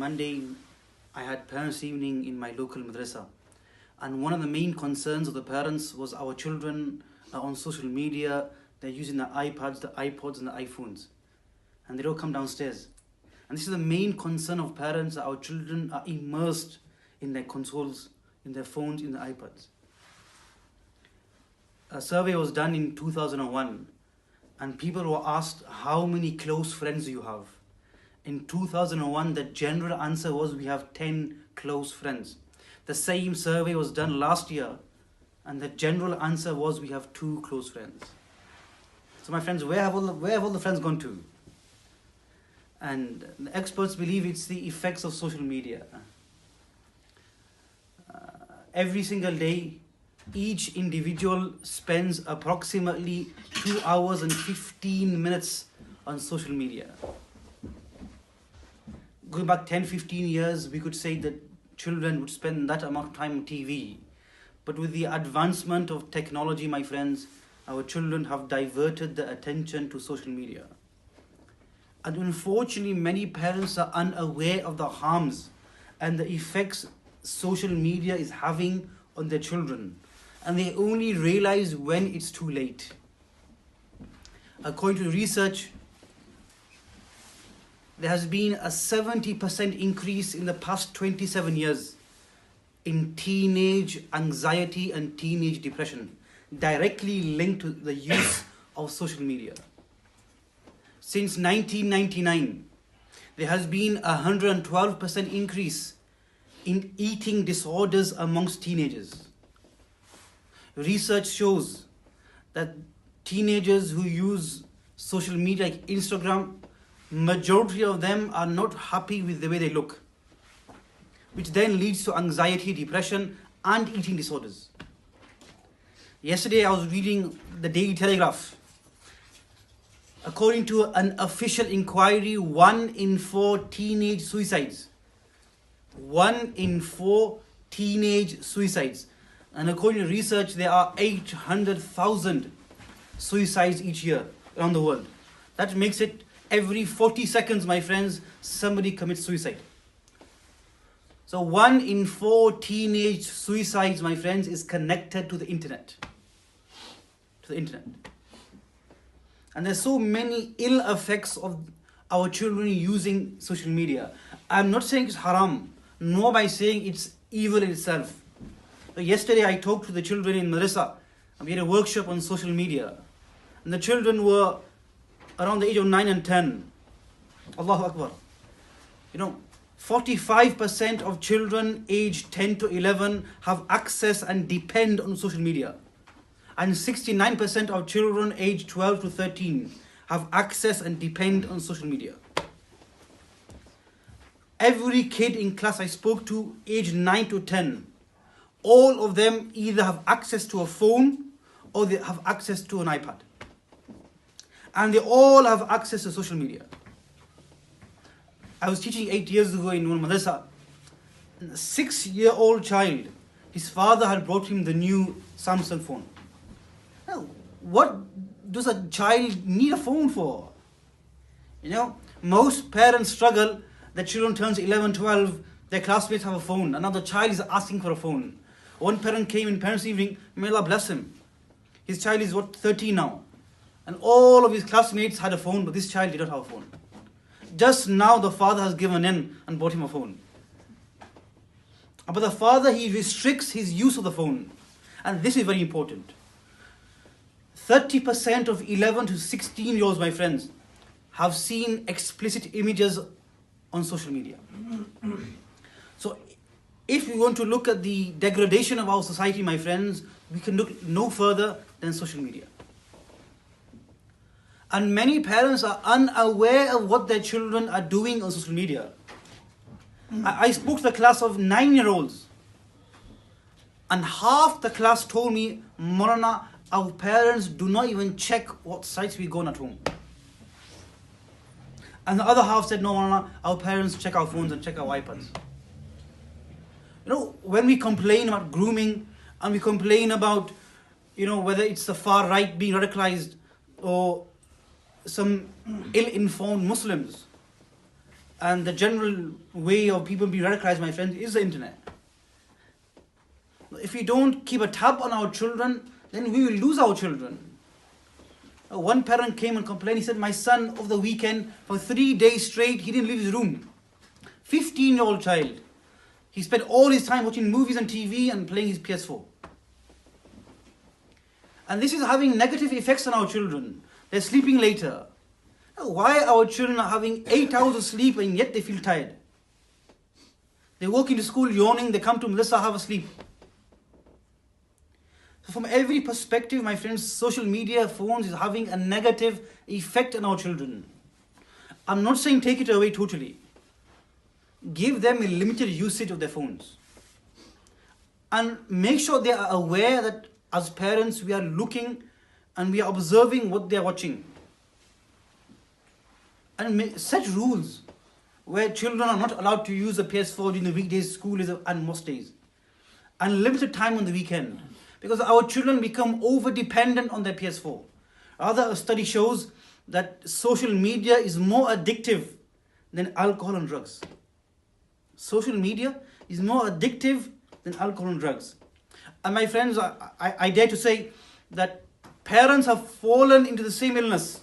Monday, I had parents' evening in my local madrasa. And one of the main concerns of the parents was our children are on social media, they're using the iPads, the iPods and the iPhones. And they don't come downstairs. And this is the main concern of parents, that our children are immersed in their consoles, in their phones, in the iPads. A survey was done in 2001 and people were asked, how many close friends do you have? In 2001, the general answer was, we have 10 close friends. The same survey was done last year and the general answer was, we have 2 close friends. So my friends, where have all the friends gone to? And the experts believe it's the effects of social media. Every single day, each individual spends approximately 2 hours and 15 minutes on social media. Going back 10-15 years, we could say that children would spend that amount of time on TV. But with the advancement of technology, my friends, our children have diverted the attention to social media. And unfortunately, many parents are unaware of the harms and the effects social media is having on their children. And they only realize when it's too late. According to research, there has been a 70% increase in the past 27 years in teenage anxiety and teenage depression, directly linked to the use of social media. Since 1999, there has been a 112% increase in eating disorders amongst teenagers. Research shows that teenagers who use social media like Instagram, majority of them are not happy with the way they look, which then leads to anxiety, depression, and eating disorders. Yesterday I was reading the Daily Telegraph. According to an official inquiry, 1 in 4 teenage suicides. 1 in 4 teenage suicides. And according to research, there are 800,000 suicides each year around the world. That makes it every 40 seconds, my friends, somebody commits suicide. So 1 in 4 teenage suicides, my friends, is connected to the internet. And there's so many ill effects of our children using social media. I'm not saying it's haram, nor by saying it's evil in itself. But yesterday I talked to the children in madrasa, and we had a workshop on social media. And the children were around the age of 9 and 10. Allahu Akbar. 45% of children aged 10 to 11 have access and depend on social media. And 69% of children aged 12 to 13 have access and depend on social media. Every kid in class I spoke to, aged 9 to 10, all of them either have access to a phone or they have access to an iPad. And they all have access to social media. I was teaching 8 years ago in one madrasa. A 6-year-old child, his father had brought him the new Samsung phone. Now, what does a child need a phone for? Most parents struggle. The children turns 11, 12, their classmates have a phone. Another child is asking for a phone. One parent came in parents' evening, may Allah bless him. His child is 13 now. And all of his classmates had a phone, but this child did not have a phone. Just now the father has given in and bought him a phone. But the father, he restricts his use of the phone. And this is very important. 30% of 11 to 16-year-olds, my friends, have seen explicit images on social media. So if we want to look at the degradation of our society, my friends, we can look no further than social media. And many parents are unaware of what their children are doing on social media. I spoke to the class of 9-year-olds. And half the class told me, Mawlānā, our parents do not even check what sites we go on at home. And the other half said, no, Mawlānā, our parents check our phones and check our iPads. When we complain about grooming and we complain about, whether it's the far right being radicalized or some ill-informed Muslims, and the general way of people being radicalized, my friends, is the internet. If we don't keep a tab on our children, then we will lose our children. One parent came and complained. He said, my son over the weekend, for 3 days straight, he didn't leave his room. 15-year-old child. He spent all his time watching movies on TV and playing his PS4. And this is having negative effects on our children. They're sleeping later. Why our children are having 8 hours of sleep and yet they feel tired? They walk into school yawning, they come to madrasa, have a sleep. So from every perspective, my friends, social media, phones is having a negative effect on our children. I'm not saying take it away totally. Give them a limited usage of their phones. And make sure they are aware that as parents, we are looking and we are observing what they are watching. And set rules where children are not allowed to use the PS4 during the weekdays, school days and most days. And limited time on the weekend. Because our children become over-dependent on their PS4. Rather, a study shows that social media is more addictive than alcohol and drugs. Social media is more addictive than alcohol and drugs. And my friends, I dare to say that parents have fallen into the same illness.